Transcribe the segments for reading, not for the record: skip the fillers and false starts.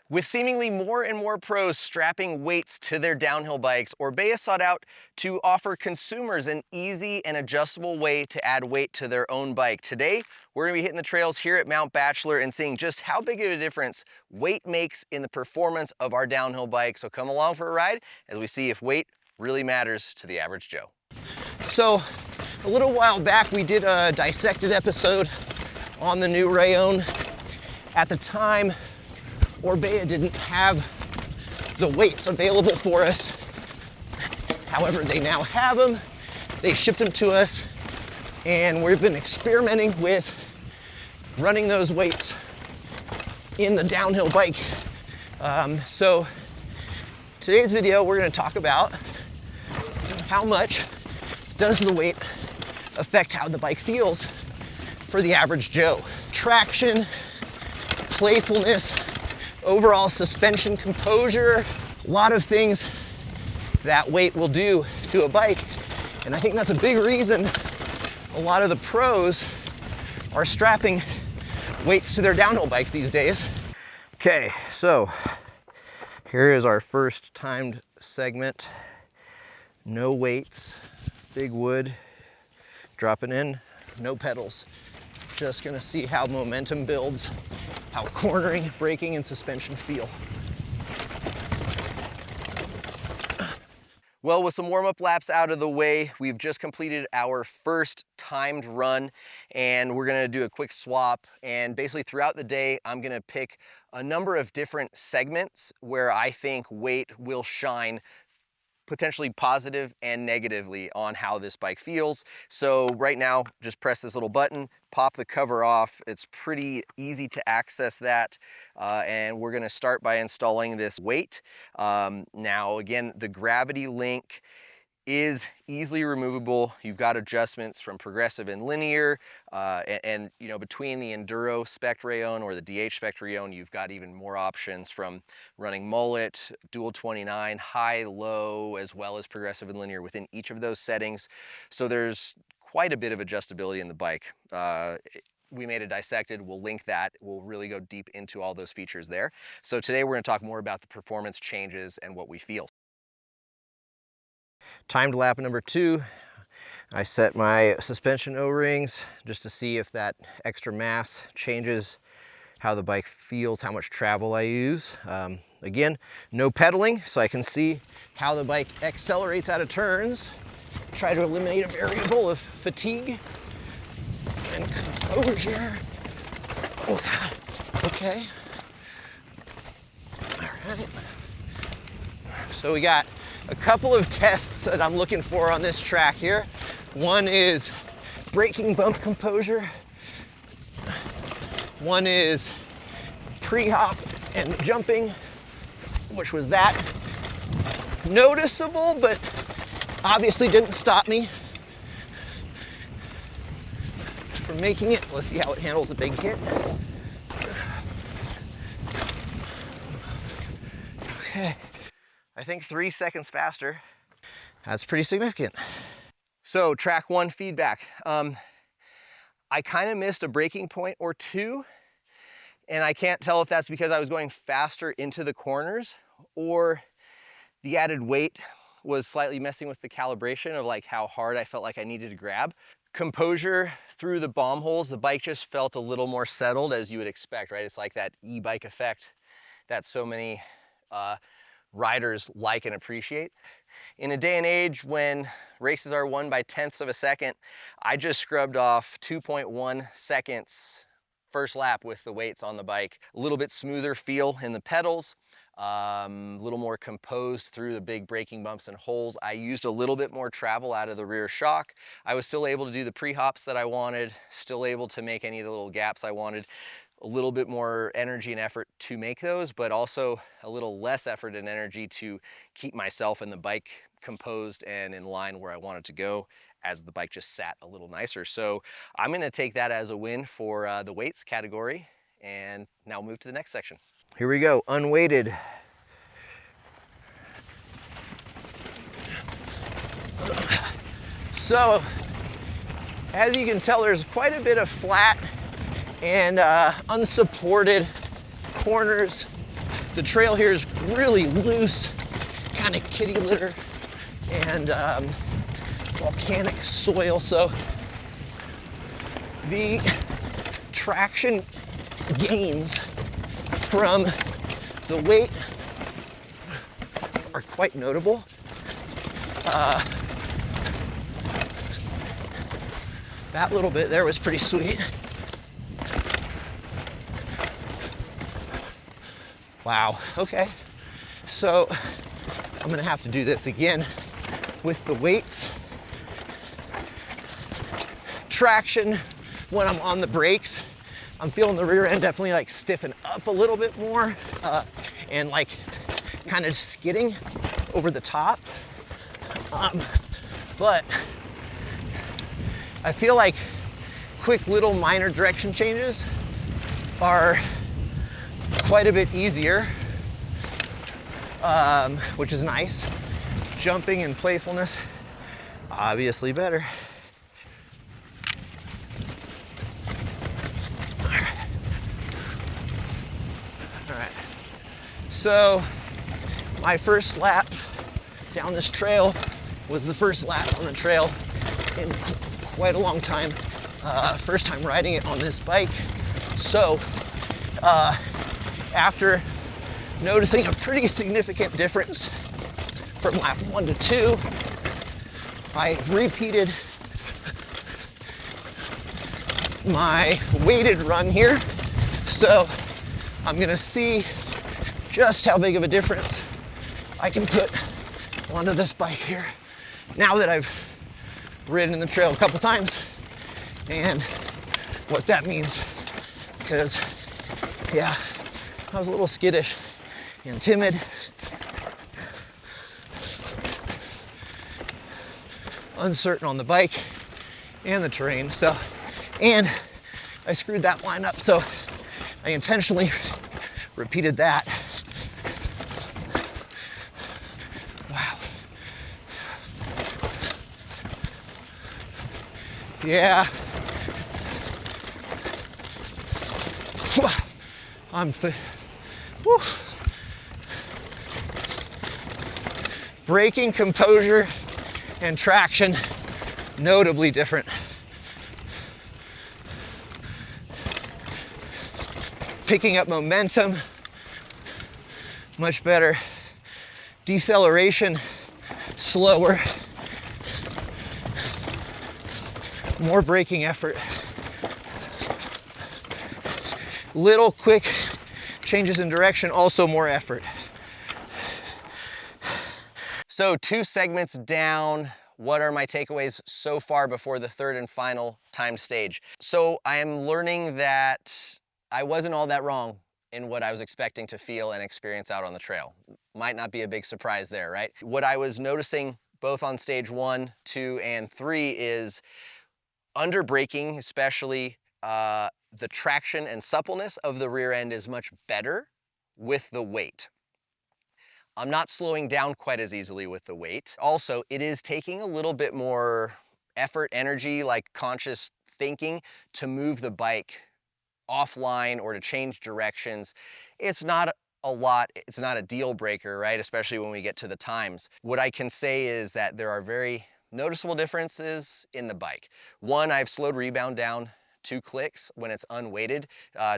With seemingly more and more pros strapping weights to their downhill bikes, Orbea sought out to offer consumers an easy and adjustable way to add weight to their own bike. Today, we're gonna be hitting the trails here at Mount Bachelor and seeing just how big of a difference weight makes in the performance of our downhill bike. So come along for a ride as we see if weight really matters to the average Joe. So a little while back, we did a dissected episode on the new Rallon. At the time, Orbea didn't have the weights available for us. However, they now have them. They shipped them to us, and we've been experimenting with running those weights in the downhill bike. So today's video, we're going to talk about how much does the weight affect how the bike feels for the average Joe. Traction, playfulness, overall suspension composure, a lot of things that weight will do to a bike. And I think that's a big reason a lot of the pros are strapping weights to their downhill bikes these days. Okay, so here is our first timed segment. No weights, big wood, dropping in, no pedals. Just gonna see how momentum builds, how cornering, braking, and suspension feel. Well, with some warm-up laps out of the way, we've just completed our first timed run, and we're gonna do a quick swap. And basically throughout the day, I'm gonna pick a number of different segments where I think weight will shine potentially positive and negatively on how this bike feels. So right now, just press this little button, pop the cover off. It's pretty easy to access that. And we're gonna start by installing this weight. Now, again, the gravity link is easily removable. You've got adjustments from progressive and linear, and you know, between the Enduro spec Rallon or the DH spec Rallon, you've got even more options from running mullet, dual 29, high, low, as well as progressive and linear within each of those settings. So there's quite a bit of adjustability in the bike. We made a dissected, we'll link that. We'll really go deep into all those features there. So today we're gonna talk more about the performance changes and what we feel. Timed lap number 2, I set my suspension O-rings just to see if that extra mass changes how the bike feels, how much travel I use. Again, no pedaling, so I can see how the bike accelerates out of turns. Try to eliminate a variable of fatigue and composure. Oh God, okay. All right. So we got a couple of tests that I'm looking for on this track here. One is braking bump composure. One is pre-hop and jumping, which was that. Noticeable, but obviously didn't stop me from making it. Let's see how it handles a big hit. Okay. I think 3 seconds faster. That's pretty significant. So track 1 feedback. I kind of missed a braking point or two, and I can't tell if that's because I was going faster into the corners or the added weight was slightly messing with the calibration of like how hard I felt like I needed to grab. Composure through the bomb holes, the bike just felt a little more settled, as you would expect, right? It's like that e-bike effect that so many riders like and appreciate. In a day and age when races are won by tenths of a second, I just scrubbed off 2.1 seconds first lap with the weights on the bike. A little bit smoother feel in the pedals, a little more composed through the big braking bumps and holes. I used a little bit more travel out of the rear shock. I was still able to do the pre-hops that I wanted, still able to make any of the little gaps I wanted. A little bit more energy and effort to make those, but also a little less effort and energy to keep myself and the bike composed and in line where I wanted to go, as the bike just sat a little nicer. So I'm gonna take that as a win for the weights category, and now move to the next section. Here we go, unweighted. So as you can tell, there's quite a bit of flat and unsupported corners The trail here is really loose, kind of kitty litter and volcanic soil, so the traction gains from the weight are quite notable. That little bit there was pretty sweet. Wow, okay. So I'm gonna have to do this again with the weights. Traction when I'm on the brakes, I'm feeling the rear end definitely like stiffen up a little bit more and like kind of skidding over the top. But I feel like quick little minor direction changes are quite a bit easier, which is nice. Jumping and playfulness, obviously better. All right. So my first lap down this trail was the first lap on the trail in quite a long time. First time riding it on this bike. So after noticing a pretty significant difference from lap 1 to 2, I repeated my weighted run here. So I'm gonna see just how big of a difference I can put onto this bike here now that I've ridden the trail a couple times and what that means. Because yeah, I was a little skittish and timid. Uncertain on the bike and the terrain. So, and I screwed that line up, so I intentionally repeated that. Wow. Yeah. I'm fit. Woo. Braking, composure, and traction, notably different. Picking up momentum, much better. Deceleration, slower. More braking effort. Little quick changes in direction, also more effort. So 2 segments down, what are my takeaways so far before the third and final timed stage? So I am learning that I wasn't all that wrong in what I was expecting to feel and experience out on the trail. Might not be a big surprise there, right? What I was noticing both on stage 1, 2, and 3 is under braking, especially the traction and suppleness of the rear end is much better with the weight. I'm not slowing down quite as easily with the weight. Also, it is taking a little bit more effort, energy, like conscious thinking to move the bike offline or to change directions. It's not a lot, it's not a deal breaker, right? Especially when we get to the times. What I can say is that there are very noticeable differences in the bike. One, I've slowed rebound down 2 clicks when it's unweighted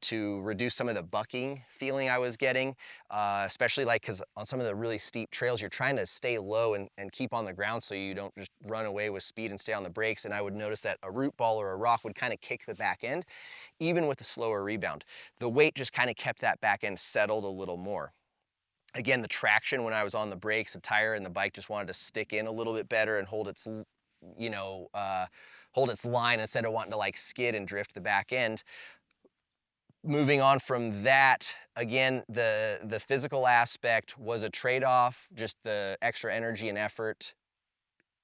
to reduce some of the bucking feeling I was getting, especially like because on some of the really steep trails, you're trying to stay low and keep on the ground so you don't just run away with speed and stay on the brakes. And I would notice that a root ball or a rock would kind of kick the back end, even with the slower rebound. The weight just kind of kept that back end settled a little more. Again, the traction when I was on the brakes, the tire and the bike just wanted to stick in a little bit better and hold its, hold its line instead of wanting to like skid and drift the back end. Moving on from that, again, the physical aspect was a trade-off, just the extra energy and effort.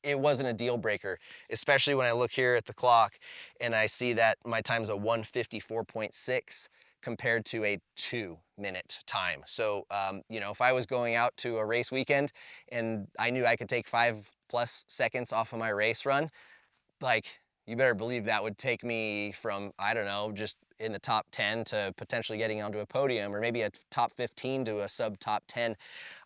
It wasn't a deal breaker, especially when I look here at the clock and I see that my time's a 1:54.6 compared to a 2-minute time. So, if I was going out to a race weekend and I knew I could take 5+ seconds off of my race run, like, you better believe that would take me from, I don't know, just in the top 10 to potentially getting onto a podium, or maybe a top 15 to a sub top 10.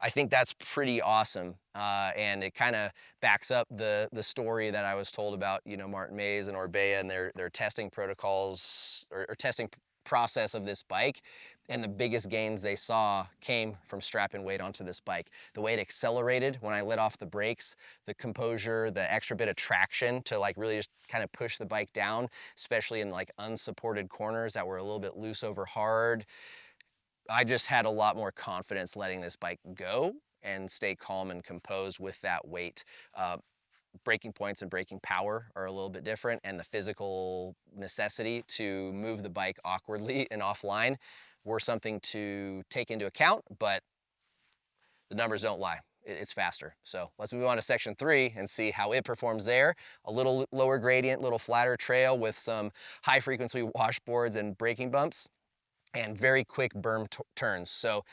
I think that's pretty awesome. And it kind of backs up the story that I was told about, you know, Martin Mays and Orbea and their testing protocols or testing process of this bike. And the biggest gains they saw came from strapping weight onto this bike. The way it accelerated when I let off the brakes, the composure, the extra bit of traction to like really just kind of push the bike down, especially in like unsupported corners that were a little bit loose over hard. I just had a lot more confidence letting this bike go and stay calm and composed with that weight. Braking points and braking power are a little bit different, and the physical necessity to move the bike awkwardly and offline were something to take into account, but the numbers don't lie. It's faster. So let's move on to section 3 and see how it performs there. A little lower gradient, little flatter trail with some high frequency washboards and braking bumps and very quick berm turns. So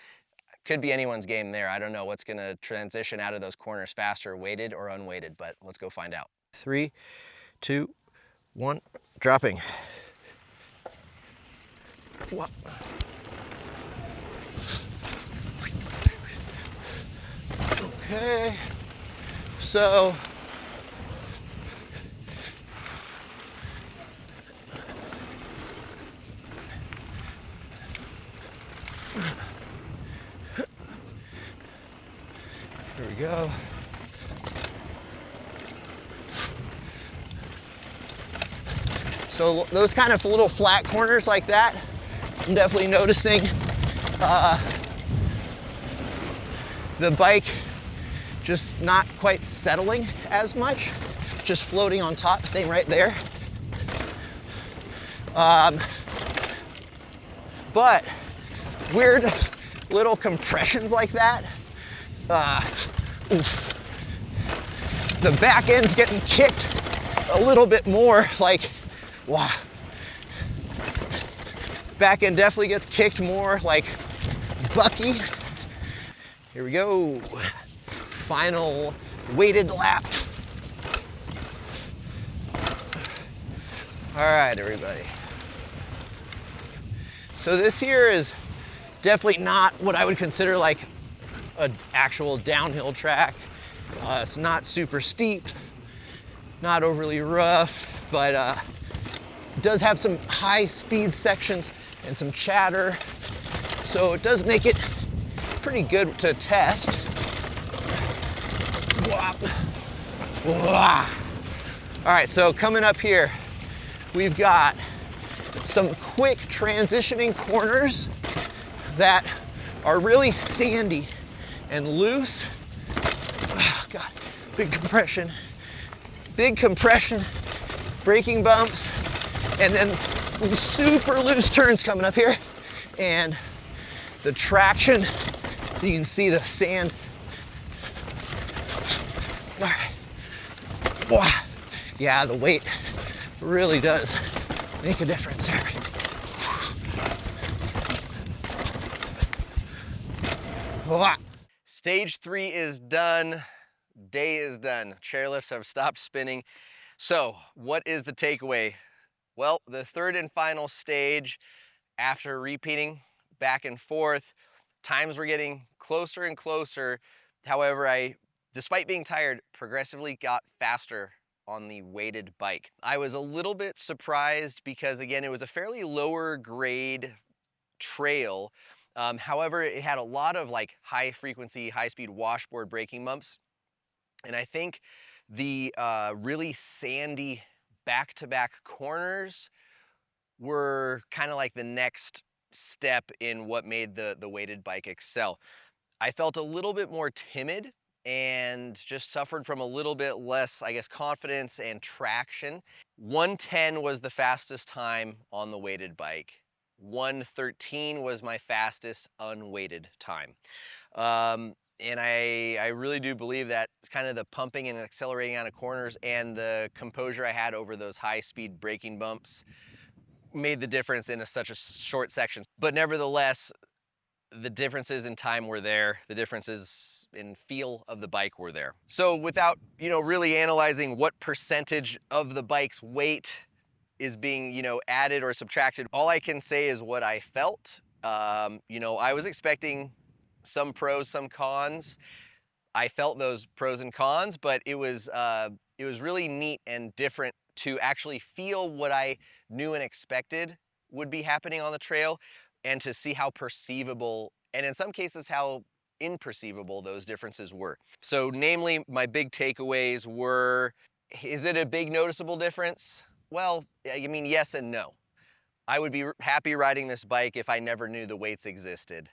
could be anyone's game there. I don't know what's gonna transition out of those corners faster, weighted or unweighted, but let's go find out. 3, 2, 1, dropping. Okay, so here we go. So those kind of little flat corners like that, I'm definitely noticing the bike just not quite settling as much, just floating on top, same right there. But weird little compressions like that, the back end's getting kicked a little bit more, like, wow. Back end definitely gets kicked more like Bucky. Here we go. Final weighted lap. All right, everybody. So this here is definitely not what I would consider like an actual downhill track. It's not super steep, not overly rough, but it does have some high speed sections and some chatter. So it does make it pretty good to test. All right, so coming up here, we've got some quick transitioning corners that are really sandy and loose. Oh God, big compression, braking bumps, and then super loose turns coming up here. And the traction, you can see the sand. All right. Wow. Yeah, the weight really does make a difference there. Wow. Stage 3 is done. Day is done. Chairlifts have stopped spinning. So what is the takeaway? Well, the third and final stage, after repeating back and forth, times were getting closer and closer. However, I, despite being tired, progressively got faster on the weighted bike. I was a little bit surprised because, again, it was a fairly lower grade trail. However, it had a lot of like high frequency, high speed washboard braking bumps. And I think the really sandy back-to-back corners were kind of like the next step in what made the weighted bike excel. I felt a little bit more timid and just suffered from a little bit less, I guess, confidence and traction. 110 was the fastest time on the weighted bike. 113 was my fastest unweighted time. And I really do believe that it's kind of the pumping and accelerating out of corners and the composure I had over those high speed braking bumps made the difference in such a short section. But nevertheless, the differences in time were there. The differences in feel of the bike were there. So without, really analyzing what percentage of the bike's weight is being, added or subtracted. All I can say is what I felt. I was expecting some pros, some cons. I felt those pros and cons, but it was really neat and different to actually feel what I knew and expected would be happening on the trail, and to see how perceivable, and in some cases how imperceivable, those differences were. So namely, my big takeaways were, is it a big noticeable difference? Well, I mean, yes and no. I would be happy riding this bike if I never knew the weights existed.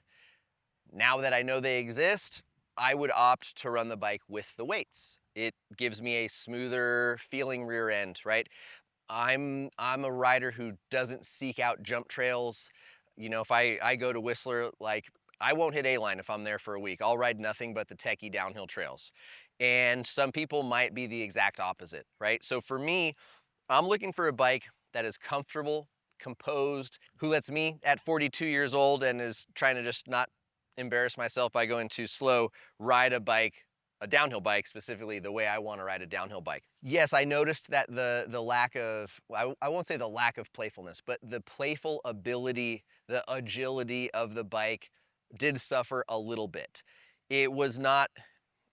Now that I know they exist, I would opt to run the bike with the weights. It gives me a smoother feeling rear end, right? I'm a rider who doesn't seek out jump trails. If I go to Whistler, like, I won't hit A-line if I'm there for a week. I'll ride nothing but the techie downhill trails. And some people might be the exact opposite, right? So for me, I'm looking for a bike that is comfortable, composed, who lets me at 42 years old and is trying to just not embarrass myself by going too slow, ride a bike, a downhill bike specifically, the way I want to ride a downhill bike. Yes, I noticed that the lack of, I won't say the lack of playfulness, but the playful ability, the agility of the bike did suffer a little bit. It was not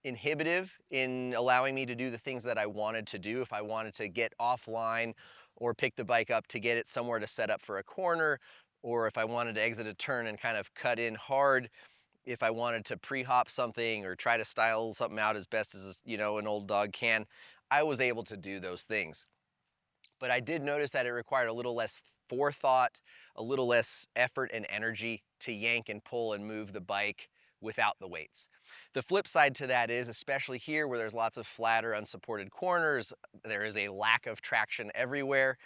inhibitive in allowing me to do the things that I wanted to do. If I wanted to get offline or pick the bike up to get it somewhere to set up for a corner, or if I wanted to exit a turn and kind of cut in hard, if I wanted to pre-hop something or try to style something out as best as, an old dog can, I was able to do those things. But I did notice that it required a little less forethought, a little less effort and energy to yank and pull and move the bike without the weights. The flip side to that is, especially here where there's lots of flatter, unsupported corners, there is a lack of traction everywhere.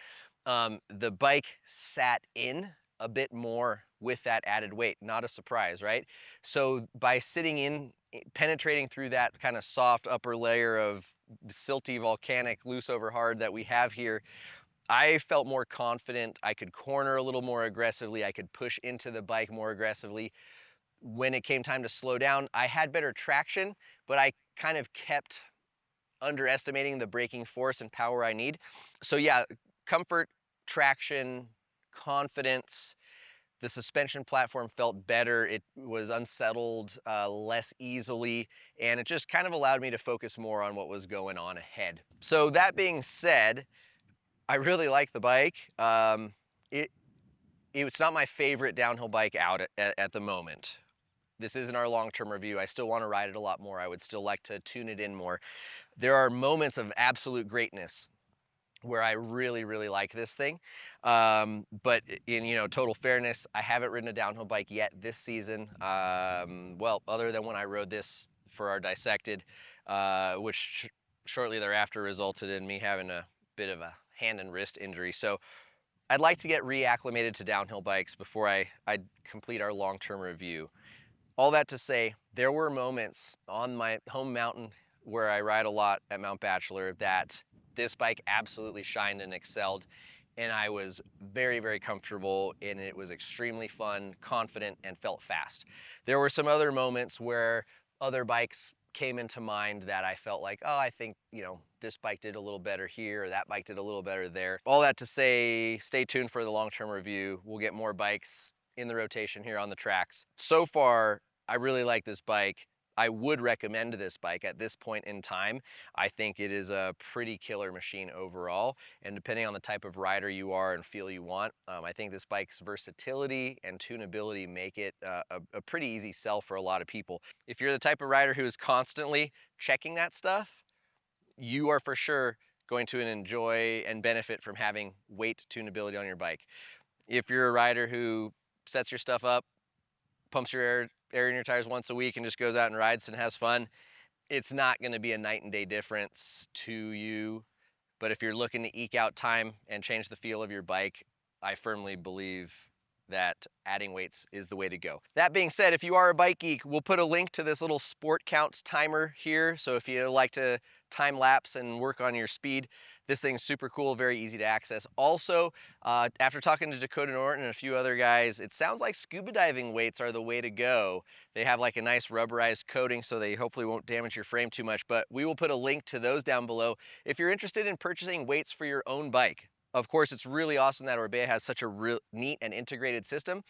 The bike sat in a bit more with that added weight. Not a surprise, right? So by sitting in, penetrating through that kind of soft upper layer of silty, volcanic, loose over hard that we have here, I felt more confident. I could corner a little more aggressively. I could push into the bike more aggressively. When it came time to slow down, I had better traction, but I kind of kept underestimating the braking force and power I need. So yeah, comfort, traction, confidence. The suspension platform felt better. It was unsettled less easily, and it just kind of allowed me to focus more on what was going on ahead. So that being said, I really like the bike. It it's not my favorite downhill bike out at the moment. This isn't our long-term review. I still want to ride it a lot more. I would still like to tune it in more. There are moments of absolute greatness where I really, really like this thing. But in, total fairness, I haven't ridden a downhill bike yet this season. Well, other than when I rode this for our Dissected, which shortly thereafter resulted in me having a bit of a hand and wrist injury. So I'd like to get reacclimated to downhill bikes before I complete our long-term review. All that to say, there were moments on my home mountain where I ride a lot at Mount Bachelor that this bike absolutely shined and excelled, and I was very, very comfortable, and it was extremely fun, confident, and felt fast. There were some other moments where other bikes came into mind that I felt like, oh, I think, this bike did a little better here, or that bike did a little better there. All that to say, stay tuned for the long-term review. We'll get more bikes in the rotation here on the tracks. So far, I really like this bike. I would recommend this bike at this point in time. I think it is a pretty killer machine overall, and depending on the type of rider you are and feel you want, I think this bike's versatility and tunability make it a pretty easy sell for a lot of people. If you're the type of rider who is constantly checking that stuff, you are for sure going to enjoy and benefit from having weight tunability on your bike. If you're a rider who sets your stuff up, pumps your air in your tires once a week and just goes out and rides and has fun, it's not going to be a night and day difference to you. But if you're looking to eke out time and change the feel of your bike, I firmly believe that adding weights is the way to go. That being said, if you are a bike geek, we'll put a link to this little sport count timer here. So if you like to time lapse and work on your speed, this thing's super cool, very easy to access. Also, after talking to Dakota Norton and a few other guys, it sounds like scuba diving weights are the way to go. They have like a nice rubberized coating, so they hopefully won't damage your frame too much, but we will put a link to those down below if you're interested in purchasing weights for your own bike. Of course, it's really awesome that Orbea has such a real neat and integrated system.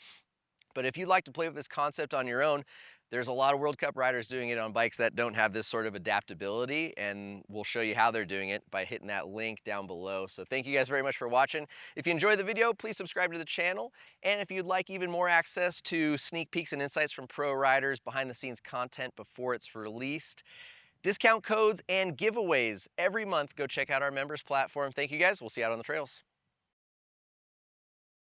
But if you'd like to play with this concept on your own, there's a lot of World Cup riders doing it on bikes that don't have this sort of adaptability, and we'll show you how they're doing it by hitting that link down below. So thank you guys very much for watching. If you enjoyed the video, please subscribe to the channel. And if you'd like even more access to sneak peeks and insights from pro riders, behind the scenes content before it's released, discount codes and giveaways every month, go check out our members platform. Thank you guys. We'll see you out on the trails.